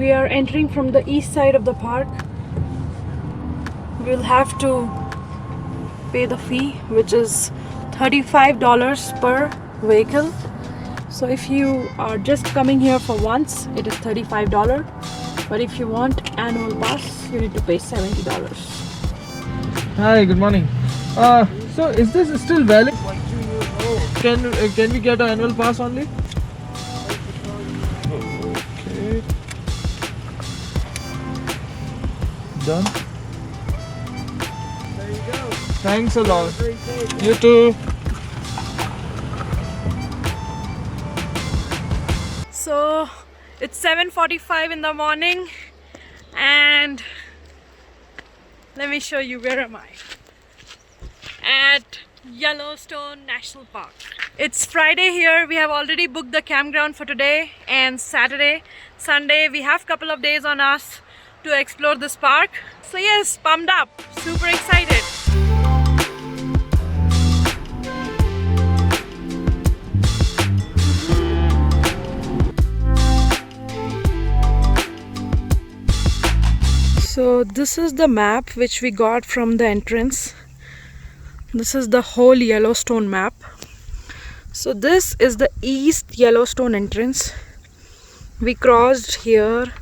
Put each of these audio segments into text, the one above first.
we are entering from the east side of the park. We'll have to pay the fee, which is $35 per vehicle. So if you are just coming here for once, it is $35. But if you want annual pass, you need to pay $70. Hi, good morning. So is this still valid? Can we get an annual pass only? Okay. Done. There you go. Thanks a lot. Have a great day. You too. So it's 7:45 in the morning, and let me show you, where am I? At Yellowstone National Park. It's Friday here. We have already booked the campground for today and Saturday. Sunday we have a couple of days on us to explore this park. So yes, pumped up, super excited. So this is the map which we got from the entrance. This is the whole Yellowstone map. So this is the East Yellowstone entrance. We crossed here,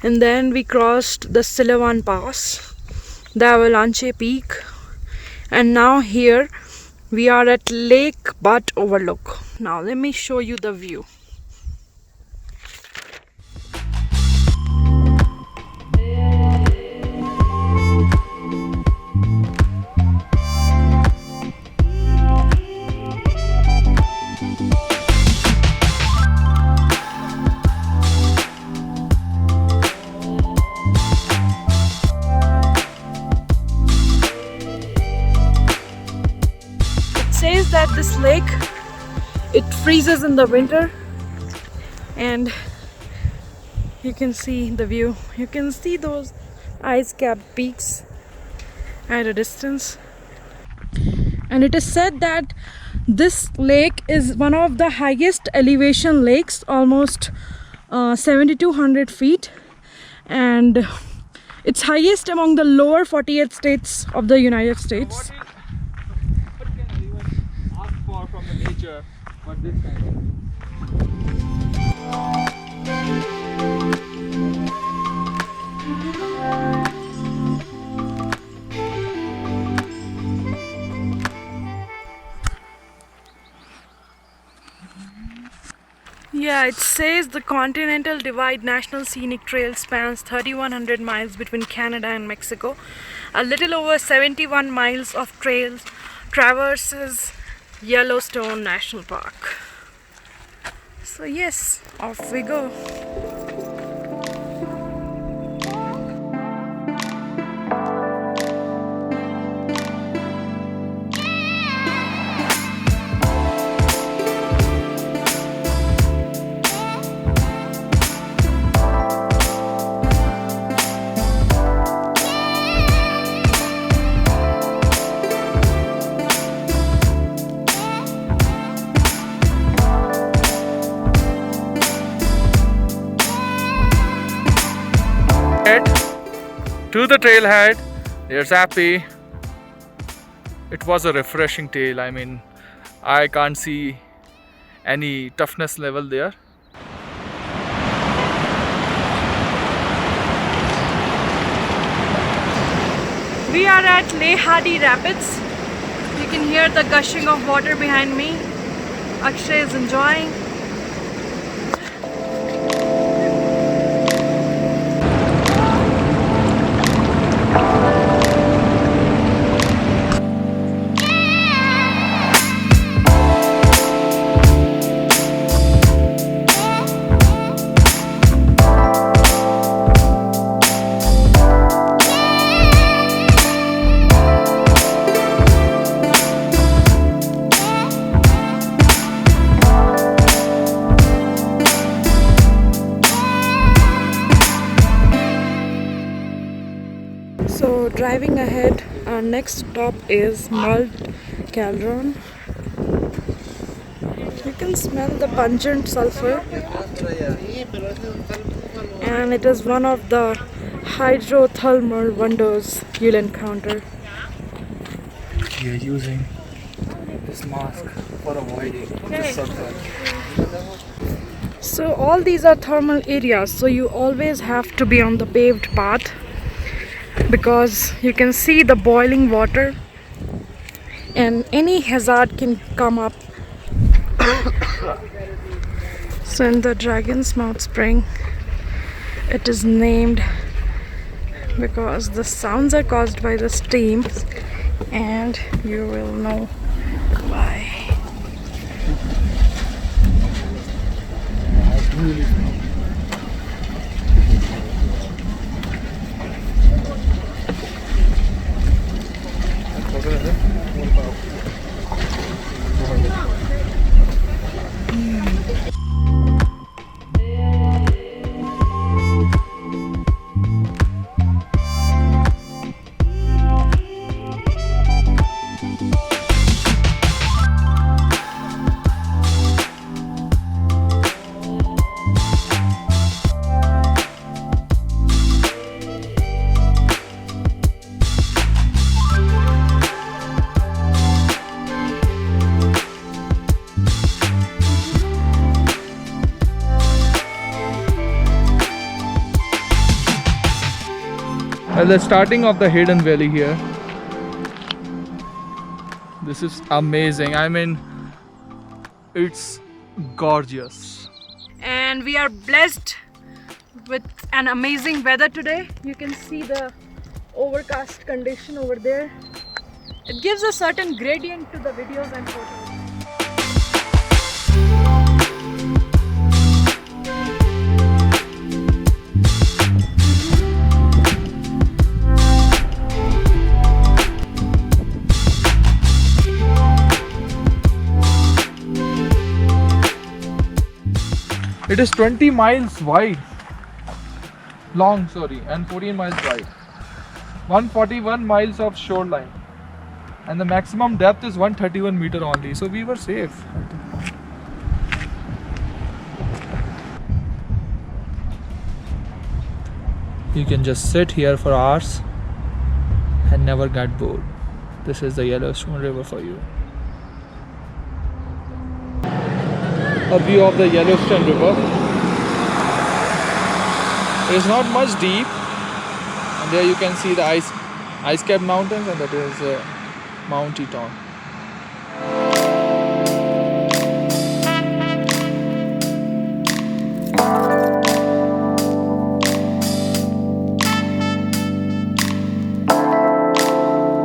and then we crossed the Sullivan Pass, the Avalanche Peak, and now here we are at Lake Butte Overlook. Now let me show you the view. Says that this lake, it freezes in the winter, and you can see the view. You can see those ice-capped peaks at a distance, and it is said that this lake is one of the highest elevation lakes, almost 7,200 feet, and it's highest among the lower 48 states of the United States. From the nature, but this kind Yeah, it says the Continental Divide National Scenic Trail spans 3,100 miles between Canada and Mexico. A little over 71 miles of trails traverses Yellowstone National Park. So yes, off we go. to the trailhead. There's Appy. It was a refreshing trail. I mean, I can't see any toughness level there. We are at LeHardy Rapids. You can hear the gushing of water behind me. Akshay is enjoying. So driving ahead, our next stop is Malt Caldron. You can smell the pungent sulfur, and it is one of the hydrothermal wonders you'll encounter. We are using this mask for avoiding the sunburn. So all these are thermal areas, so you always have to be on the paved path because you can see the boiling water and any hazard can come up. So in the Dragon's Mouth Spring, it is named because the sounds are caused by the steam, and you will know why. At the starting of the Hayden Valley here. This is amazing. I mean, it's gorgeous. And we are blessed with an amazing weather today. You can see the overcast condition over there. It gives a certain gradient to the videos and photos. It is 20 miles wide, long, sorry, and 14 miles wide. 141 miles of shoreline, and the maximum depth is 131 meter only. So we were safe. You can just sit here for hours and never get bored. This is the Yellowstone River for you. A view of the Yellowstone River. It is not much deep, and there you can see the ice-capped mountains, and that is Mount Teton.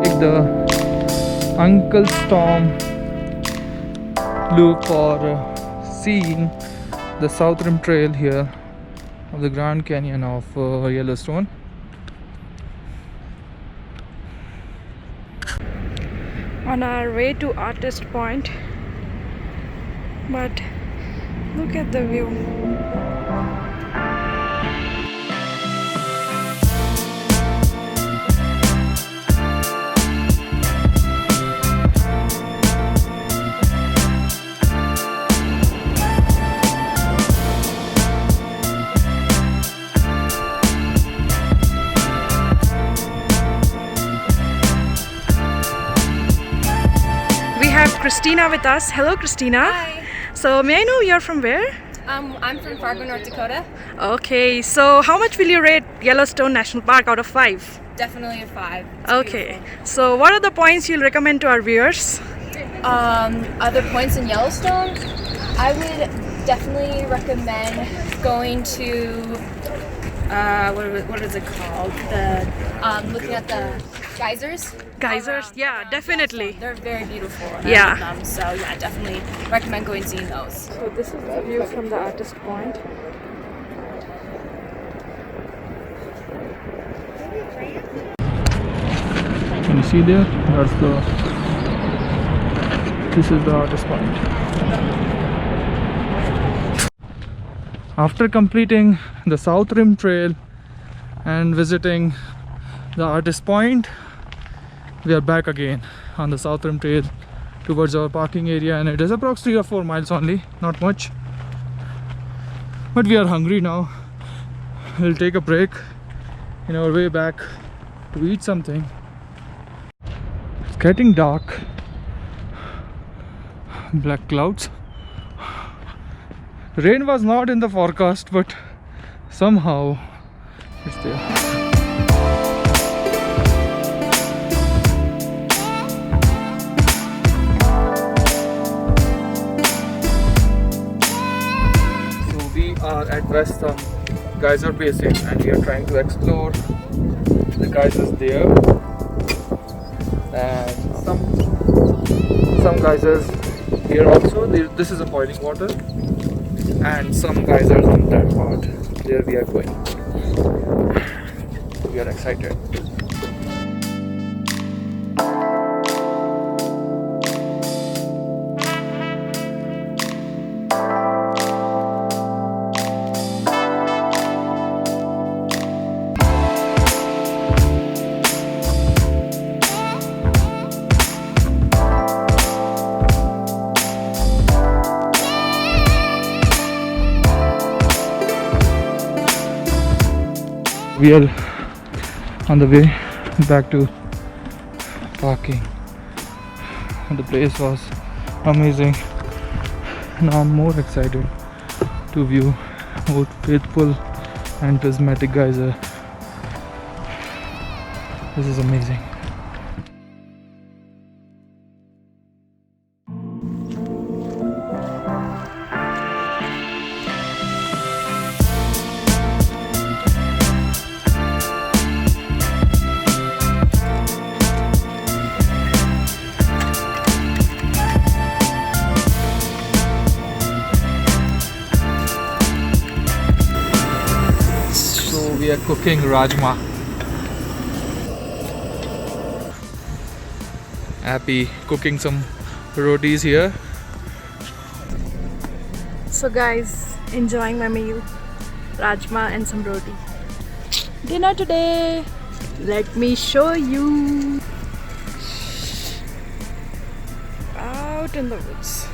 Take the Uncle Tom loop for seeing the South Rim Trail here of the Grand Canyon of Yellowstone. On our way to Artist Point, but look at the view. Christina with us. Hello, Christina. Hi. So, may I know you're from where? I'm from Fargo, North Dakota. Okay, so how much will you rate Yellowstone National Park out of 5? Definitely a 5. It's okay, beautiful. So what are the points you'll recommend to our viewers? Other points in Yellowstone, I would definitely recommend going to what is it called? Looking at the geysers. Geysers, yeah, definitely. They're very beautiful. Yeah. I love them, so yeah, definitely recommend going and seeing those. So this is the view from the Artist Point. Can you see there? This is the Artist Point. After completing the South Rim Trail and visiting the Artist Point, we are back again on the South Rim Trail towards our parking area, and it is approximately 3 or 4 miles only, not much. But we are hungry now, we'll take a break in our way back to eat something. It's getting dark. Black clouds. Rain was not in the forecast, but somehow it's there. So we are at Western Geyser Basin and we are trying to explore the geysers there, and some geysers here also. This is a boiling water, and some geysers on that part. There we are going. We are excited. We are on the way back to parking. The place was amazing. Now I'm more excited to view both faithful and prismatic geyser. This is amazing. We are cooking rajma. Happy cooking some rotis here. So guys, enjoying my meal, rajma and some roti. Dinner today. Let me show you. Out in the woods.